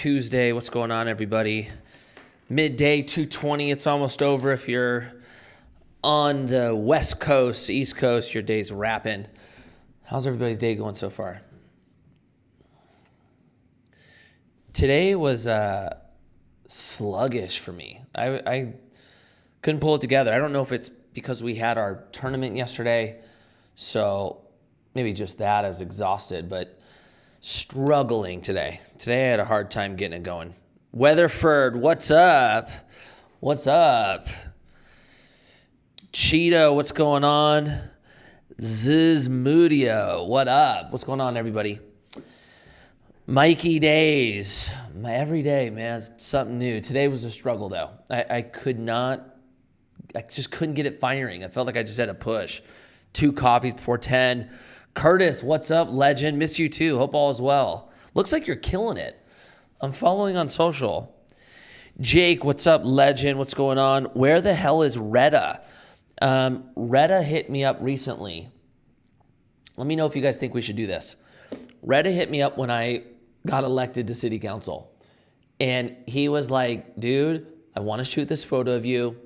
Tuesday. What's going on, everybody? Midday 2:20. It's almost over. If you're on the West Coast, East Coast, your day's wrapping. How's everybody's day going so far? Today was sluggish for me. I couldn't pull it together. I don't know if it's because we had our tournament yesterday, so maybe just that. I was exhausted, but struggling today. Today I had a hard time getting it going. Weatherford, what's up? What's up? Cheetah, what's going on? Zizmudio, what up? What's going on, everybody? Mikey Days, my every day, man, it's something new. Today was a struggle, though. I just couldn't get it firing. I felt like I just had to push. 2 coffees before 10. Curtis, what's up, legend? Miss you too. Hope all is well. Looks like you're killing it. I'm following on social. Jake, what's up, legend? What's going on? Where the hell is Retta? Retta hit me up recently. Let me know if you guys think we should do this. Retta hit me up when I got elected to city council. And he was like, dude, I want to shoot this photo of you.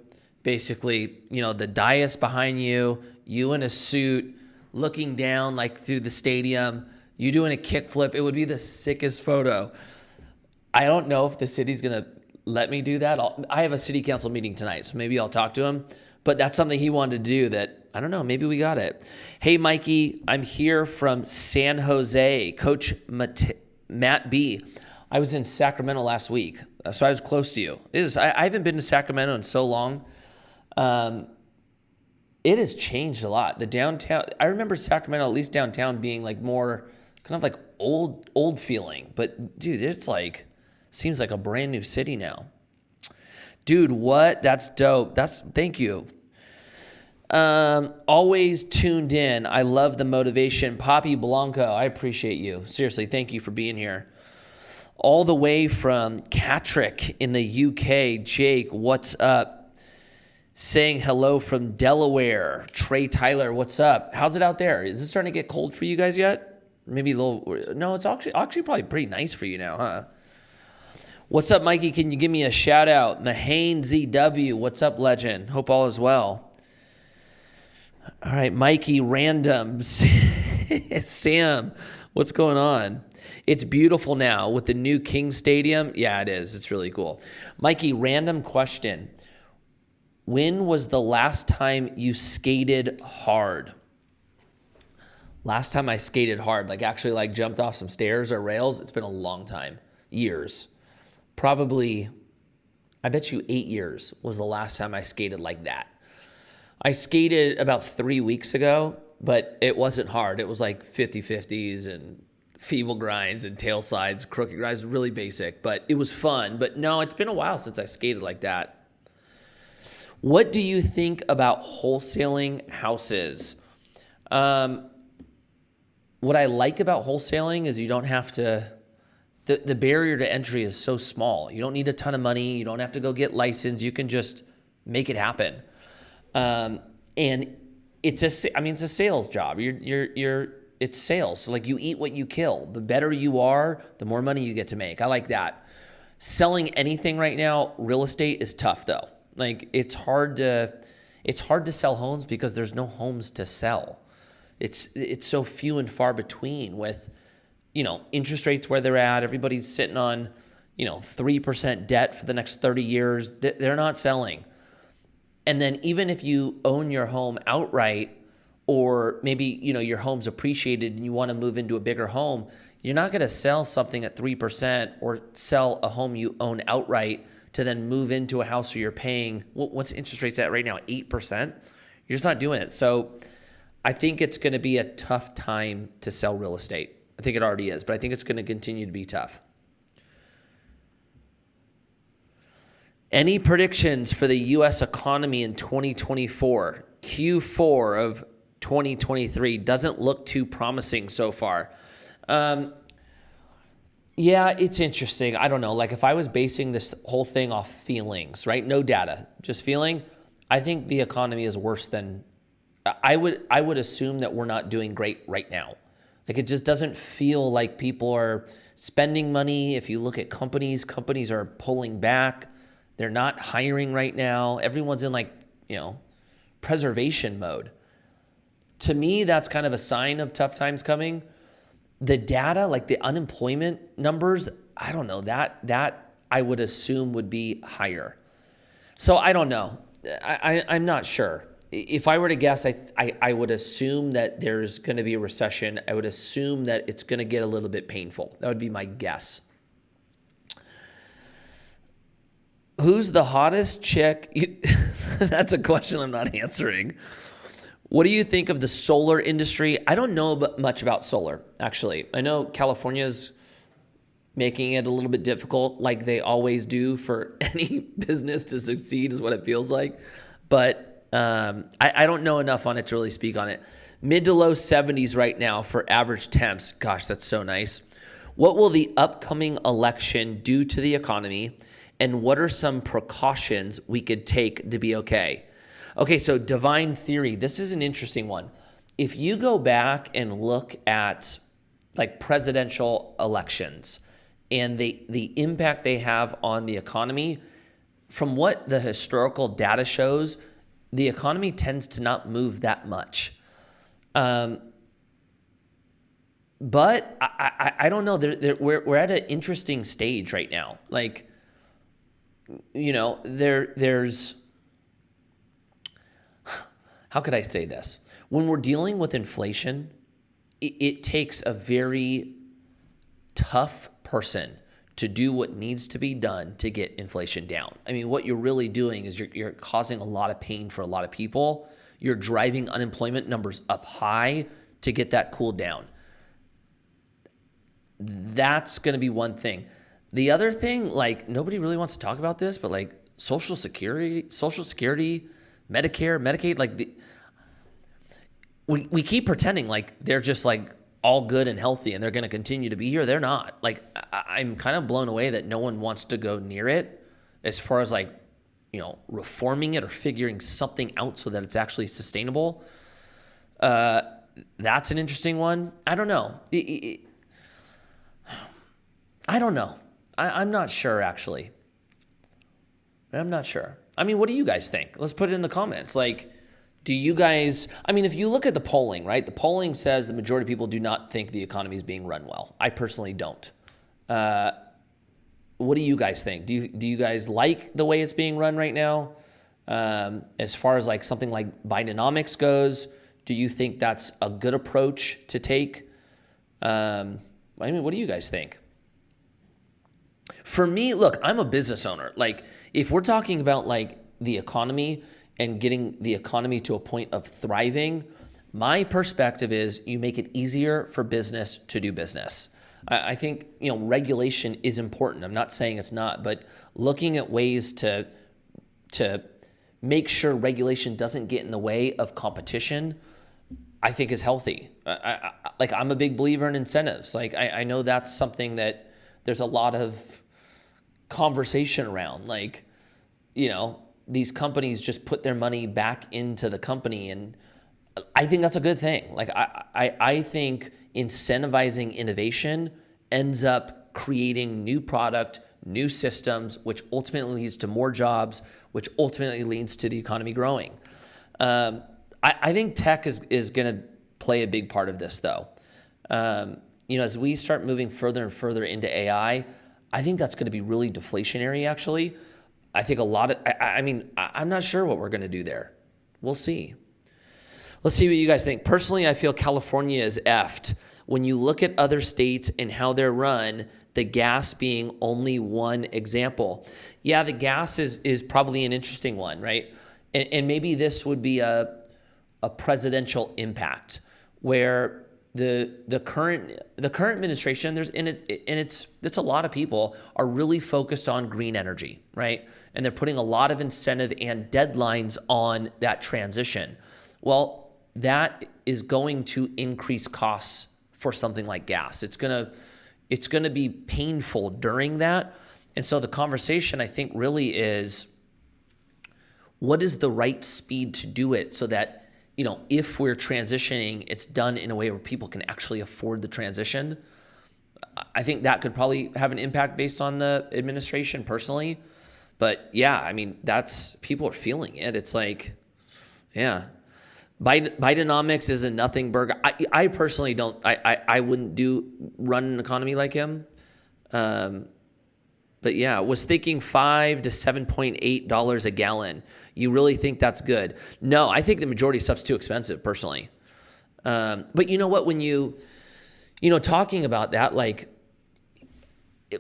Basically, you know, the dais behind you, you in a suit, looking down like through the stadium, you doing a kickflip. It would be the sickest photo. I don't know if the city's going to let me do that. I have a city council meeting tonight, so maybe I'll talk to him. But that's something he wanted to do that, I don't know, maybe we got it. Hey, Mikey, I'm here from San Jose. Coach Matt B. I was in Sacramento last week, so I was close to you. I haven't been to Sacramento in so long. It has changed a lot. The downtown, I remember Sacramento, at least downtown, being like more kind of like old feeling. But dude, it's like, seems like a brand new city now. Dude, what? That's dope. Thank you. Always tuned in. I love the motivation. Poppy Blanco, I appreciate you. Seriously, thank you for being here. All the way from Catterick in the UK. Jake, what's up? Saying hello from Delaware. Trey Tyler, what's up? How's it out there? Is it starting to get cold for you guys yet? Maybe a little. No, it's actually probably pretty nice for you now, huh? What's up, Mikey? Can you give me a shout out? Mahane ZW, what's up, legend? Hope all is well. All right, Mikey Random. Sam, what's going on? It's beautiful now with the new King Stadium. Yeah, it is. It's really cool. Mikey, random question. When was the last time you skated hard? Last time I skated hard, like actually like jumped off some stairs or rails, it's been a long time. Years. Probably, I bet you 8 years was the last time I skated like that. I skated about 3 weeks ago, but it wasn't hard. It was like 50-50s and feeble grinds and tail slides, crooked grinds, really basic, but it was fun. But no, it's been a while since I skated like that. What do you think about wholesaling houses? What I like about wholesaling is you don't have to, the barrier to entry is so small. You don't need a ton of money. You don't have to go get licensed. You can just make it happen. And it's a sales job. It's sales. So like you eat what you kill. The better you are, the more money you get to make. I like that. Selling anything right now, real estate is tough though. Like it's hard to sell homes because there's no homes to sell. It's so few and far between with, you know, interest rates where they're at. Everybody's sitting on, 3% debt for the next 30 years. They're not selling. And then even if you own your home outright, or maybe, your home's appreciated and you want to move into a bigger home, you're not going to sell something at 3% or sell a home you own outright to then move into a house where you're paying, what's interest rates at right now, 8%? You're just not doing it. So I think it's going to be a tough time to sell real estate. I think it already is, but I think it's going to continue to be tough. Any predictions for the U.S. economy in 2024? Q4 of 2023 doesn't look too promising so far. Yeah, it's interesting. I don't know. Like if I was basing this whole thing off feelings, right? No data, just feeling. I think the economy is worse than I would assume that we're not doing great right now. Like it just doesn't feel like people are spending money. If you look at companies are pulling back. They're not hiring right now. Everyone's in like, preservation mode. To me, that's kind of a sign of tough times coming. The data, like the unemployment numbers, I don't know, that I would assume would be higher. So I don't know. I'm not sure. If I were to guess, I would assume that there's going to be a recession. I would assume that it's going to get a little bit painful. That would be my guess. Who's the hottest chick? That's a question I'm not answering. What do you think of the solar industry? I don't know much about solar, actually. I know California's making it a little bit difficult, like they always do for any business to succeed, is what it feels like. But I don't know enough on it to really speak on it. Mid to low 70s right now for average temps. Gosh, that's so nice. What will the upcoming election do to the economy? And what are some precautions we could take to be okay? Okay, so divine theory. This is an interesting one. If you go back and look at like presidential elections and the impact they have on the economy, from what the historical data shows, the economy tends to not move that much. But I don't know. We're at an interesting stage right now. Like, there's, how could I say this? When we're dealing with inflation, it takes a very tough person to do what needs to be done to get inflation down. I mean, what you're really doing is you're causing a lot of pain for a lot of people. You're driving unemployment numbers up high to get that cooled down. That's going to be one thing. The other thing, like nobody really wants to talk about this, but like Social Security, Medicare, Medicaid, like we keep pretending like they're just like all good and healthy and they're going to continue to be here. They're not. Like I'm kind of blown away that no one wants to go near it as far as like, reforming it or figuring something out so that it's actually sustainable. That's an interesting one. I don't know. I don't know. I'm not sure, actually. I'm not sure. I mean, what do you guys think? Let's put it in the comments. Like, do you guys, if you look at the polling, right? The polling says the majority of people do not think the economy is being run well. I personally don't. What do you guys think? Do you guys like the way it's being run right now? As far as like something like Bidenomics goes, do you think that's a good approach to take? What do you guys think? For me, look, I'm a business owner. Like, if we're talking about like the economy and getting the economy to a point of thriving, my perspective is you make it easier for business to do business. I think, regulation is important. I'm not saying it's not, but looking at ways to make sure regulation doesn't get in the way of competition, I think is healthy. I'm a big believer in incentives. Like, I know that's something that there's a lot of conversation around. Like, these companies just put their money back into the company, and I think that's a good thing. Like, I think incentivizing innovation ends up creating new product, new systems, which ultimately leads to more jobs, which ultimately leads to the economy growing. I think tech is going to play a big part of this, though. As we start moving further and further into AI, I think that's going to be really deflationary, actually. I think I'm not sure what we're going to do there. We'll see. Let's see what you guys think. Personally, I feel California is effed. When you look at other states and how they're run, the gas being only one example. Yeah, the gas is probably an interesting one, right? And maybe this would be a presidential impact where the current administration, it's a lot of people are really focused on green energy, right? And they're putting a lot of incentive and deadlines on that transition. Well, that is going to increase costs for something like gas. It's gonna be painful during that. And so the conversation, I think, really is, what is the right speed to do it so that if we're transitioning, it's done in a way where people can actually afford the transition. I think that could probably have an impact based on the administration personally. But yeah, I mean, people are feeling it. It's like, yeah. Bidenomics is a nothing burger. I personally don't, I wouldn't run an economy like him. But yeah, was thinking $5 to $7.8 a gallon. You really think that's good? No, I think the majority of stuff's too expensive personally. But you know what, when talking about that, like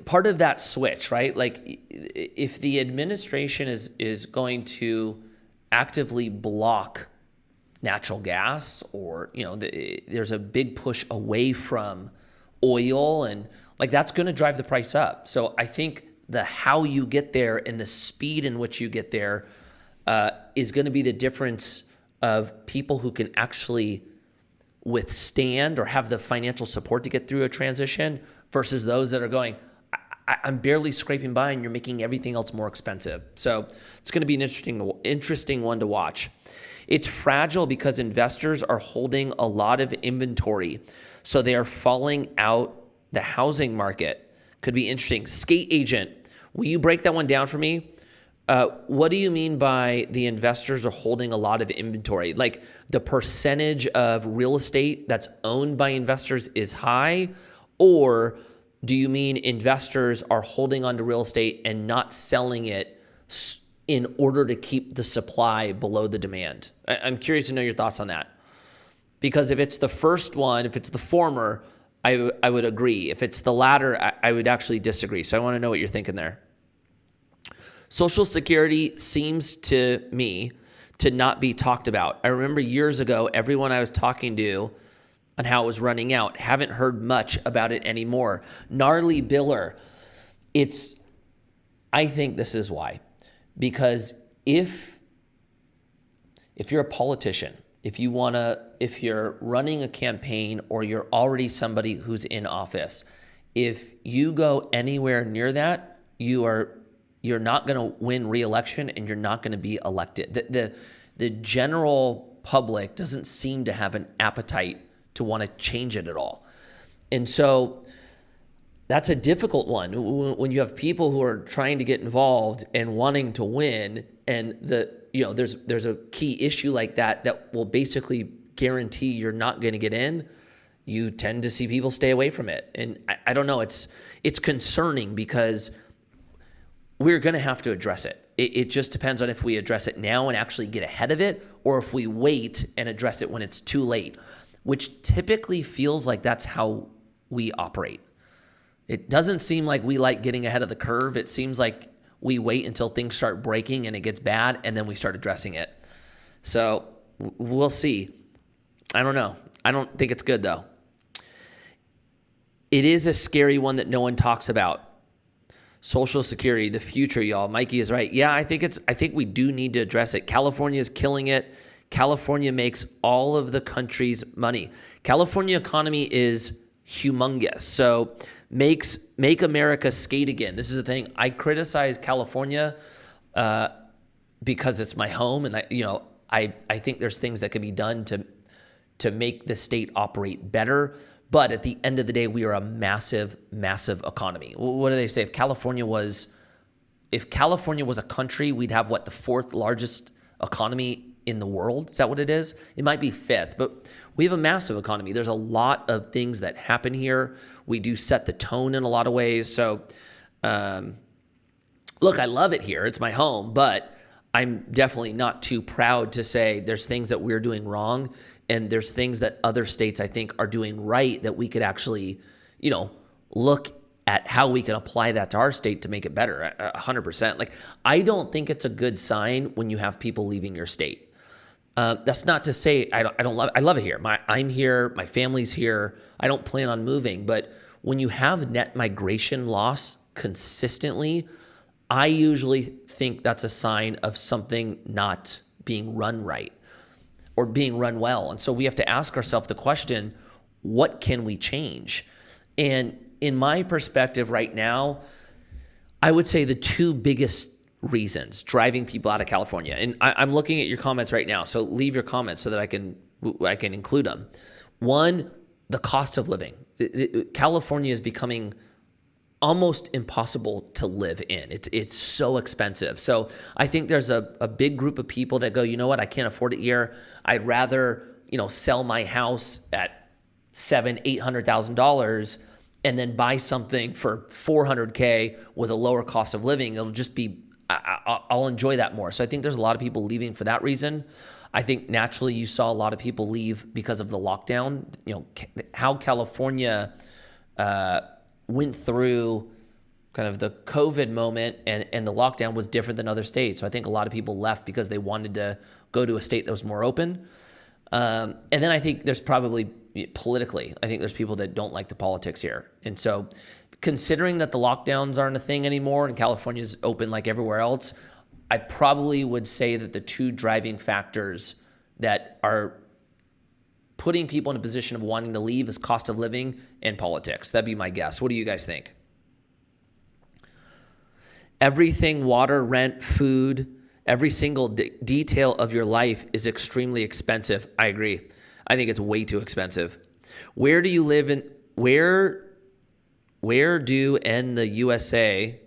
part of that switch, right? Like if the administration is going to actively block natural gas, or there's a big push away from oil, and like that's going to drive the price up. So I think the how you get there and the speed in which you get there is going to be the difference of people who can actually withstand or have the financial support to get through a transition versus those that are going, I'm barely scraping by and you're making everything else more expensive. So it's going to be an interesting one to watch. It's fragile because investors are holding a lot of inventory. So they are falling out the housing market. Could be interesting. Skate agent, will you break that one down for me? What do you mean by the investors are holding a lot of inventory? Like the percentage of real estate that's owned by investors is high? Or do you mean investors are holding onto real estate and not selling it in order to keep the supply below the demand? I'm curious to know your thoughts on that. Because if it's the first one, if it's the former, I would agree. If it's the latter, I would actually disagree. So I want to know what you're thinking there. Social Security seems to me to not be talked about. I remember years ago, everyone I was talking to on how it was running out, haven't heard much about it anymore. Gnarly biller. I think this is why. Because if you're a politician, if you're running a campaign, or you're already somebody who's in office, if you go anywhere near that, you're not going to win re-election and you're not going to be elected. The general public doesn't seem to have an appetite to want to change it at all. And so that's a difficult one when you have people who are trying to get involved and wanting to win, and there's a key issue like that will basically guarantee you're not going to get in. You tend to see people stay away from it. And I don't know, it's concerning because we're going to have to address it. It just depends on if we address it now and actually get ahead of it, or if we wait and address it when it's too late, which typically feels like that's how we operate. It doesn't seem like we like getting ahead of the curve. It seems like we wait until things start breaking and it gets bad, and then we start addressing it. So we'll see. I don't know. I don't think it's good, though. It is a scary one that no one talks about. Social Security, the future, y'all. Mikey is right. Yeah, I think we do need to address it. California is killing it. California makes all of the country's money. California economy is humongous. So make America skate again. This is the thing. I criticize California because it's my home, and I think there's things that can be done to make the state operate better. But at the end of the day, we are a massive, massive economy. What do they say? If California was a country, we'd have the fourth largest economy in the world? Is that what it is? It might be fifth, but we have a massive economy. There's a lot of things that happen here. We do set the tone in a lot of ways. So, look, I love it here. It's my home, but I'm definitely not too proud to say there's things that we're doing wrong, and there's things that other states I think are doing right that we could actually, look at how we can apply that to our state to make it better. 100%. Like, I don't think it's a good sign when you have people leaving your state. That's not to say I love it here. I'm here. My family's here. I don't plan on moving. But when you have net migration loss consistently, I usually think that's a sign of something not being run right or being run well. And so we have to ask ourselves the question, what can we change? And in my perspective right now, I would say the two biggest reasons driving people out of California. And I'm looking at your comments right now, so leave your comments so that I can include them. One, the cost of living. California is becoming almost impossible to live in. It's so expensive. So I think there's a big group of people that go, you know what, I can't afford it here. I'd rather, sell my house at $700,000-$800,000 and then buy something for $400K with a lower cost of living. It'll just be, I'll enjoy that more. So I think there's a lot of people leaving for that reason. I think naturally you saw a lot of people leave because of the lockdown. How California went through kind of the COVID moment and the lockdown was different than other states. So I think a lot of people left because they wanted to go to a state that was more open. And then I think there's probably politically, I think there's people that don't like the politics here. And so considering that the lockdowns aren't a thing anymore and California's open like everywhere else, I probably would say that the two driving factors that are putting people in a position of wanting to leave is cost of living and politics. That'd be my guess. What do you guys think? Everything, water, rent, food, every single detail of your life is extremely expensive. I agree. I think it's way too expensive. Where do you live in, where do in the USA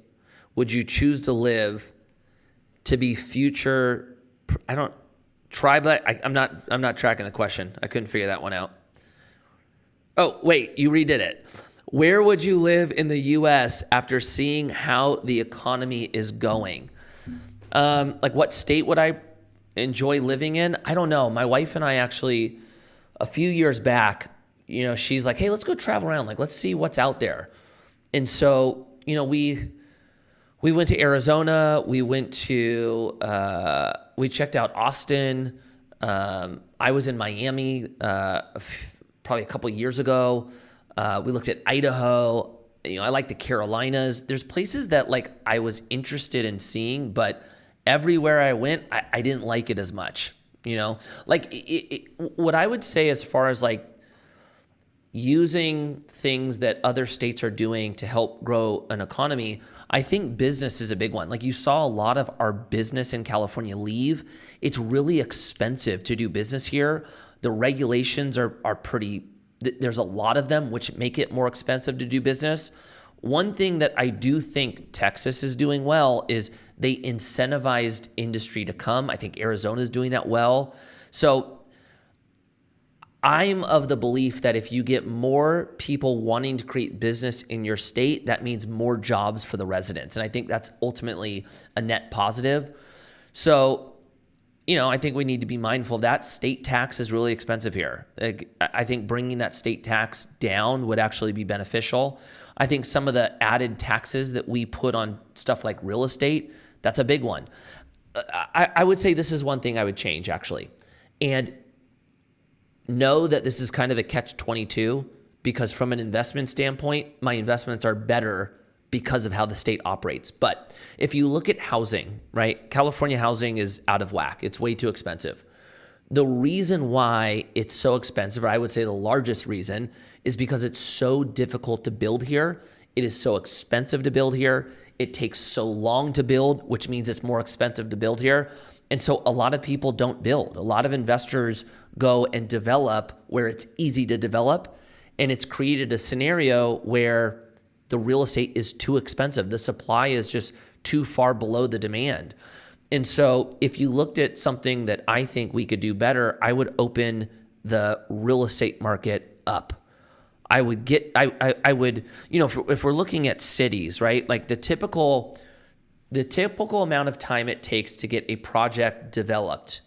would you choose to live to be future, I'm not tracking the question. I couldn't figure that one out. Oh, wait, you redid it. Where would you live in the US after seeing how the economy is going? Like what state would I enjoy living in? I don't know. My wife and I actually, a few years back, she's like, hey, let's go travel around. Like, let's see what's out there. And so, we went to Arizona. We went to, we checked out Austin. I was in Miami probably a couple years ago. We looked at Idaho. I like the Carolinas. There's places that I was interested in seeing, but everywhere I went, I didn't like it as much. What I would say as far as using things that other states are doing to help grow an economy, I think business is a big one. You saw a lot of our business in California leave. It's really expensive to do business here. The regulations are pretty, there's a lot of them, which make it more expensive to do business. One thing that I do think Texas is doing well is they incentivized industry to come. I think Arizona is doing that well. So I'm of the belief that if you get more people wanting to create business in your state, that means more jobs for the residents. And I think that's ultimately a net positive. So, I think we need to be mindful of that. State tax is really expensive here. I think bringing that state tax down would actually be beneficial. I think some of the added taxes that we put on stuff like real estate, that's a big one. I would say this is one thing I would change, actually. And know that this is kind of a catch-22 because from an investment standpoint, my investments are better because of how the state operates. But if you look at housing, right, California housing is out of whack. It's way too expensive. The reason why it's so expensive, or I would say the largest reason, is because it's so difficult to build here. It is so expensive to build here. It takes so long to build, which means it's more expensive to build here. And so a lot of people don't build. A lot of investors go and develop where it's easy to develop. And it's created a scenario where the real estate is too expensive. The supply is just too far below the demand. And so if you looked at something that I think we could do better, I would open the real estate market up. I would, if we're looking at cities, right? The typical amount of time it takes to get a project developed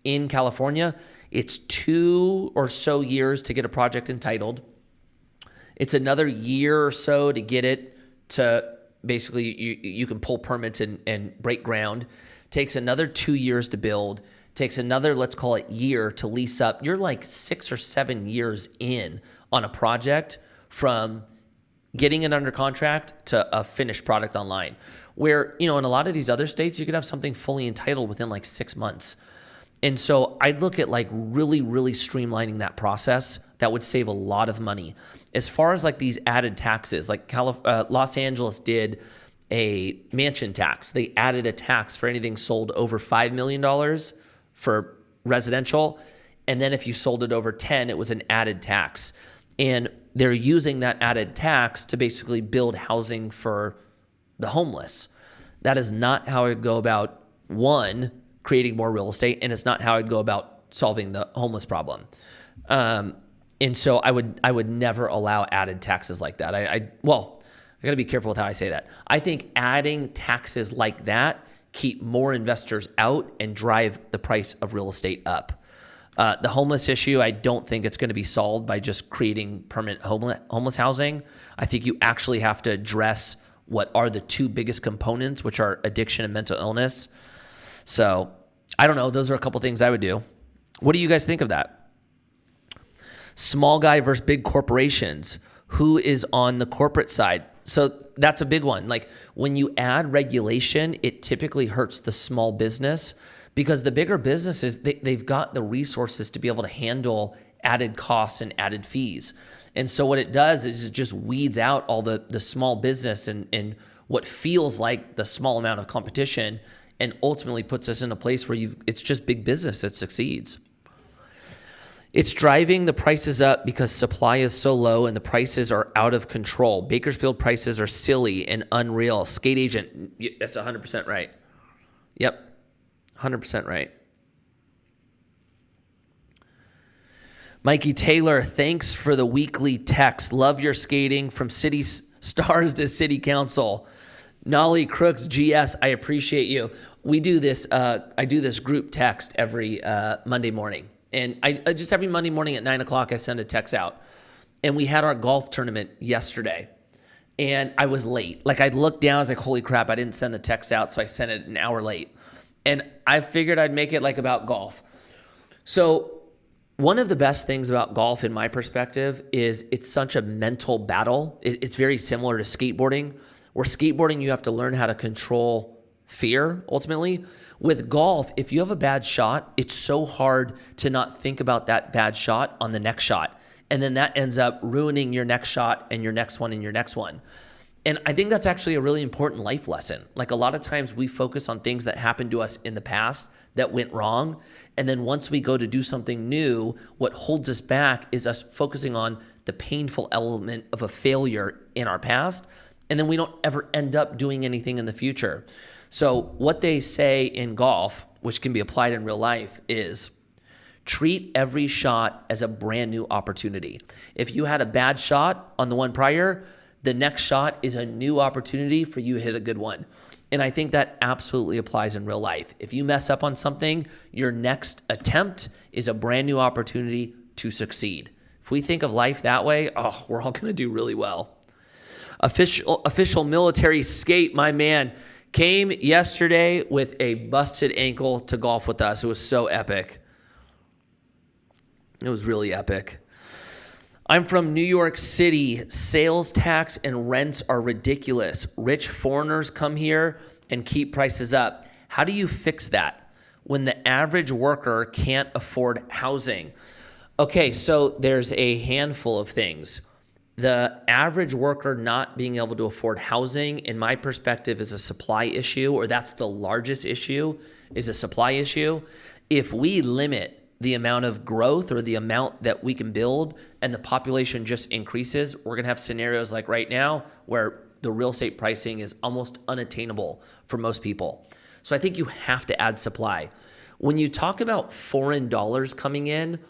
in California, it's 2 or so years to get a project entitled. It's another year or so to get it to basically you can pull permits and break ground. Takes another 2 years to build. Takes another, let's call it, year to lease up. You're 6 or 7 years in on a project from getting it under contract to a finished product online. Where, in a lot of these other states, you could have something fully entitled within 6 months. And so I'd look at really, really streamlining that process. That would save a lot of money. As far as these added taxes, Los Angeles did a mansion tax. They added a tax for anything sold over $5 million for residential. And then if you sold it over 10, it was an added tax. And they're using that added tax to basically build housing for the homeless. That is not how I would go about, one, creating more real estate, and it's not how I'd go about solving the homeless problem. And so I would never allow added taxes like that. I got to be careful with how I say that. I think adding taxes like that keep more investors out and drive the price of real estate up. The homeless issue, I don't think it's going to be solved by just creating permanent homeless housing. I think you actually have to address what are the two biggest components, which are addiction and mental illness. So I don't know. Those are a couple things I would do. What do you guys think of that? Small guy versus big corporations. Who is on the corporate side? So that's a big one. Like when you add regulation, it typically hurts the small business because the bigger businesses, they've got the resources to be able to handle added costs and added fees. And so what it does is it just weeds out all the small business and what feels like the small amount of competition, and ultimately puts us in a place where it's just big business that succeeds. It's driving the prices up because supply is so low and the prices are out of control. Bakersfield prices are silly and unreal. Skate agent, that's 100% right. Yep, 100% right. Mikey Taylor, thanks for the weekly text. Love your skating from city stars to city council. Nolly Crooks GS, I appreciate you. We do this. I do this group text every Monday morning, and I just every Monday morning at 9 o'clock I send a text out. And we had our golf tournament yesterday, and I was late. Like I looked down, I was like, "Holy crap! I didn't send the text out," so I sent it an hour late. And I figured I'd make it like about golf. So one of the best things about golf, in my perspective, is it's such a mental battle. It's very similar to skateboarding, where skateboarding, you have to learn how to control fear, ultimately. With golf, if you have a bad shot, it's so hard to not think about that bad shot on the next shot. And then that ends up ruining your next shot and your next one and your next one. And I think that's actually a really important life lesson. Like a lot of times we focus on things that happened to us in the past that went wrong. And then once we go to do something new, what holds us back is us focusing on the painful element of a failure in our past. And then we don't ever end up doing anything in the future. So what they say in golf, which can be applied in real life, is treat every shot as a brand new opportunity. If you had a bad shot on the one prior, the next shot is a new opportunity for you to hit a good one. And I think that absolutely applies in real life. If you mess up on something, your next attempt is a brand new opportunity to succeed. If we think of life that way, we're all going to do really well. Official military skate, my man, came yesterday with a busted ankle to golf with us. It was so epic. It was really epic. I'm from New York City. Sales tax and rents are ridiculous. Rich foreigners come here and keep prices up. How do you fix that when the average worker can't afford housing? Okay, so there's a handful of things. The average worker not being able to afford housing, in my perspective, is a supply issue, or that's the largest issue, is a supply issue. If we limit the amount of growth or the amount that we can build and the population just increases, we're going to have scenarios like right now where the real estate pricing is almost unattainable for most people. So I think you have to add supply. When you talk about foreign dollars coming in,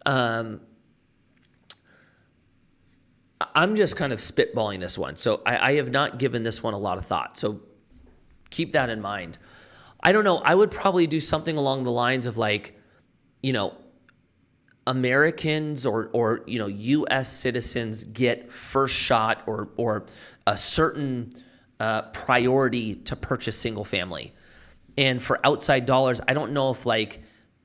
I'm just kind of spitballing this one. So I have not given this one a lot of thought. So keep that in mind. I don't know. I would probably do something along the lines of like, Americans or U.S. citizens get first shot or a certain priority to purchase single family. And for outside dollars, I don't know if like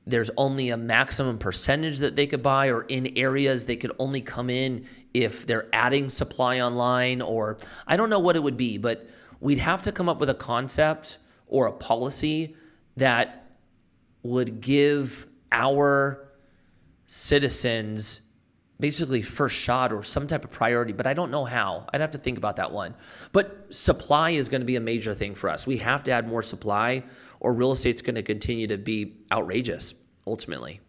there's only a maximum percentage that they could buy, or in areas they could only come in if they're adding supply online, or I don't know what it would be, but we'd have to come up with a concept or a policy that would give our citizens basically first shot or some type of priority, but I don't know how. I'd have to think about that one. But supply is going to be a major thing for us. We have to add more supply, or real estate's going to continue to be outrageous, ultimately.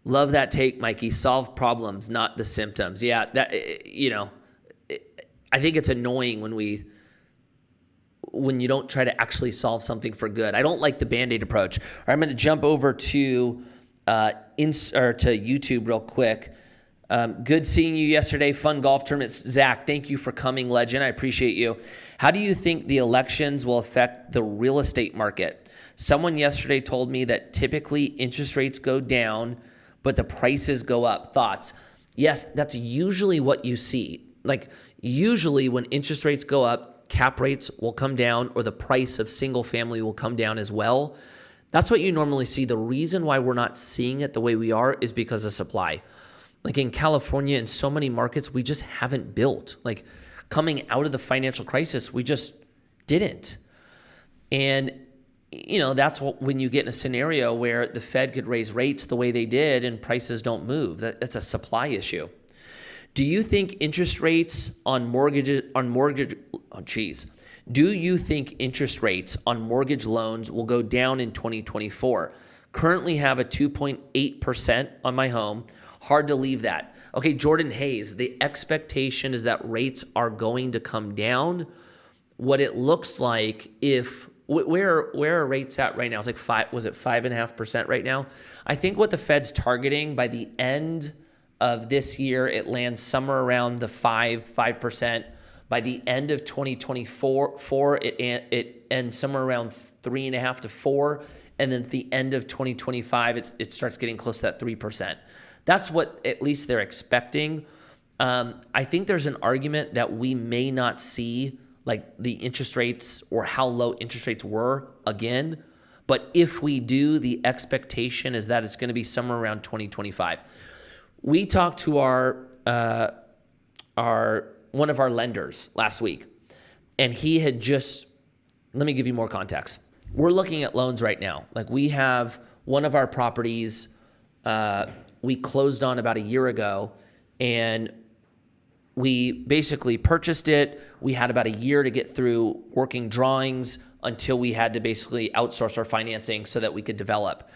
Love that take, Mikey. Solve problems, not the symptoms. Yeah, that, I think it's annoying when you don't try to actually solve something for good. I don't like the Band-Aid approach. All right, I'm going to jump over to YouTube real quick. Good seeing you yesterday. Fun golf tournaments. Zach, thank you for coming, legend. I appreciate you. How do you think the elections will affect the real estate market? Someone yesterday told me that typically interest rates go down, but the prices go up. Thoughts? Yes, that's usually what you see. Like, usually when interest rates go up, cap rates will come down, or the price of single family will come down as well. That's what you normally see. The reason why we're not seeing it the way we are is because of supply. Like in California and so many markets, we just haven't built. Like coming out of the financial crisis, we just didn't. And that's when you get in a scenario where the Fed could raise rates the way they did and prices don't move. That's a supply issue. Do you think interest rates on mortgages Do you think interest rates on mortgage loans will go down in 2024? Currently have a 2.8% on my home. Hard to leave that. Okay, Jordan Hayes, the expectation is that rates are going to come down. What it looks like where are rates at right now? It's like 5.5% right now? I think what the Fed's targeting by the end of this year, it lands somewhere around the 5%. By the end of 2024, it ends somewhere around 3.5 to 4, and then at the end of 2025, it starts getting close to that 3%. That's what at least they're expecting. I think there's an argument that we may not see like the interest rates or how low interest rates were again, but if we do, the expectation is that it's going to be somewhere around 2025. We talked to our one of our lenders last week, and he had let me give you more context. We're looking at loans right now. Like we have one of our properties we closed on about a year ago, and we basically purchased it. We had about a year to get through working drawings until we had to basically outsource our financing so that we could develop.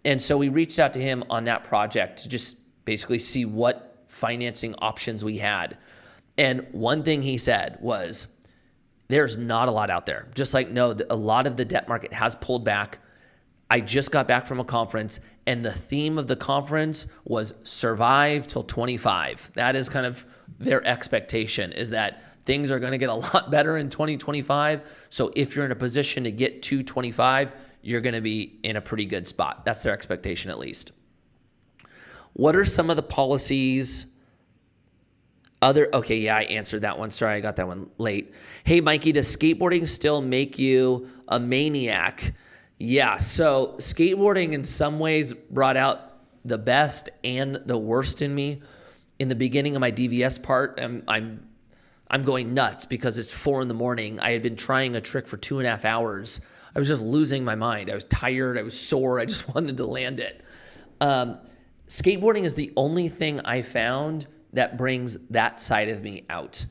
And so we reached out to him on that project to just basically see what financing options we had. And one thing he said was, there's not a lot out there. Just like, no, a lot of the debt market has pulled back. I just got back from a conference, and the theme of the conference was survive till 25. That is kind of their expectation, is that things are going to get a lot better in 2025. So if you're in a position to get to 25, you're going to be in a pretty good spot. That's their expectation, at least. What are some of the policies? Okay, yeah, I answered that one. Sorry, I got that one late. Hey, Mikey, does skateboarding still make you a maniac? Yeah, so skateboarding in some ways brought out the best and the worst in me. In the beginning of my DVS part, I'm going nuts because it's 4 a.m. I had been trying a trick for 2.5 hours. I was just losing my mind. I was tired. I was sore. I just wanted to land it. Skateboarding is the only thing I found that brings that side of me out.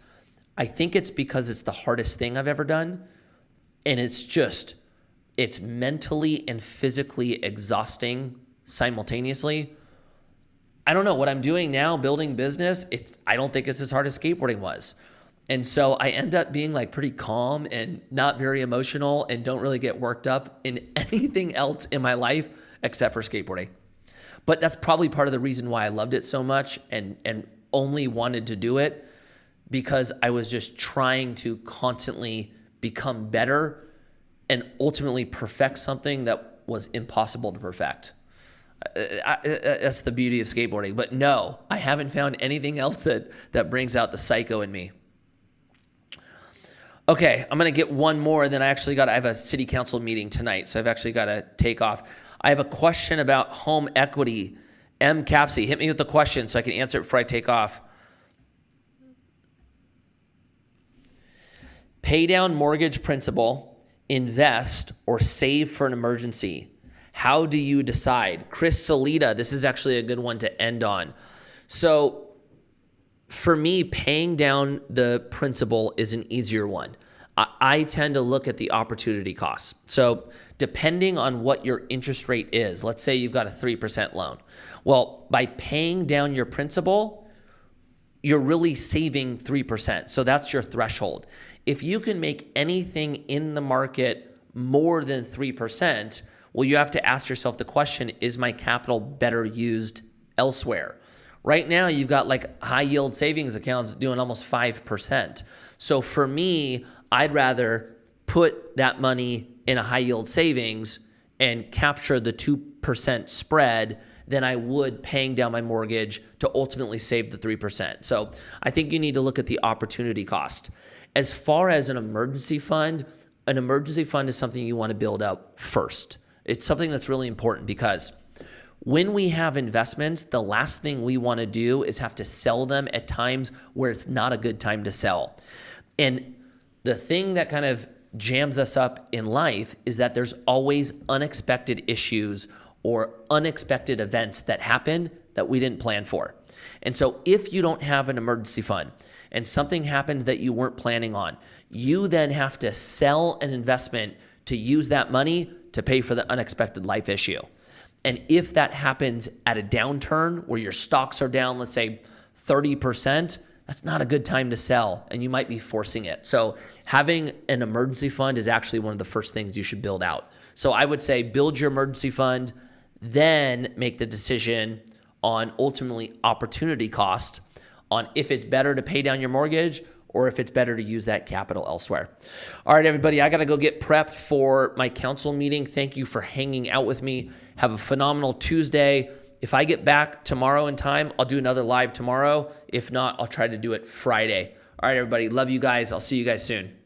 I think it's because it's the hardest thing I've ever done. And it's mentally and physically exhausting simultaneously. I don't know what I'm doing now, building business. I don't think it's as hard as skateboarding was. And so I end up being like pretty calm and not very emotional and don't really get worked up in anything else in my life except for skateboarding. But that's probably part of the reason why I loved it so much and only wanted to do it, because I was just trying to constantly become better and ultimately perfect something that was impossible to perfect. That's the beauty of skateboarding. But no, I haven't found anything else that brings out the psycho in me. Okay, I'm going to get one more, and then I have a city council meeting tonight, so I've actually got to take off. I have a question about home equity. M. Capsy, hit me with the question so I can answer it before I take off. Pay down mortgage principal, invest, or save for an emergency. How do you decide? Chris Salita, this is actually a good one to end on. So for me, paying down the principal is an easier one. I tend to look at the opportunity costs. So depending on what your interest rate is, let's say you've got a 3% loan. Well, by paying down your principal, you're really saving 3%. So that's your threshold. If you can make anything in the market more than 3%, well, you have to ask yourself the question, is my capital better used elsewhere? Right now, you've got like high yield savings accounts doing almost 5%. So for me, I'd rather put that money in a high yield savings and capture the 2% spread than I would paying down my mortgage to ultimately save the 3%. So I think you need to look at the opportunity cost. As far as an emergency fund is something you want to build up first. It's something that's really important because when we have investments, the last thing we want to do is have to sell them at times where it's not a good time to sell. And the thing that kind of jams us up in life is that there's always unexpected issues or unexpected events that happen that we didn't plan for. And so if you don't have an emergency fund and something happens that you weren't planning on, you then have to sell an investment to use that money to pay for the unexpected life issue. And if that happens at a downturn where your stocks are down, let's say 30%, that's not a good time to sell and you might be forcing it. So having an emergency fund is actually one of the first things you should build out. So I would say build your emergency fund, then make the decision on ultimately opportunity cost on if it's better to pay down your mortgage or if it's better to use that capital elsewhere. All right, everybody, I got to go get prepped for my council meeting. Thank you for hanging out with me. Have a phenomenal Tuesday. If I get back tomorrow in time, I'll do another live tomorrow. If not, I'll try to do it Friday. All right, everybody, love you guys. I'll see you guys soon.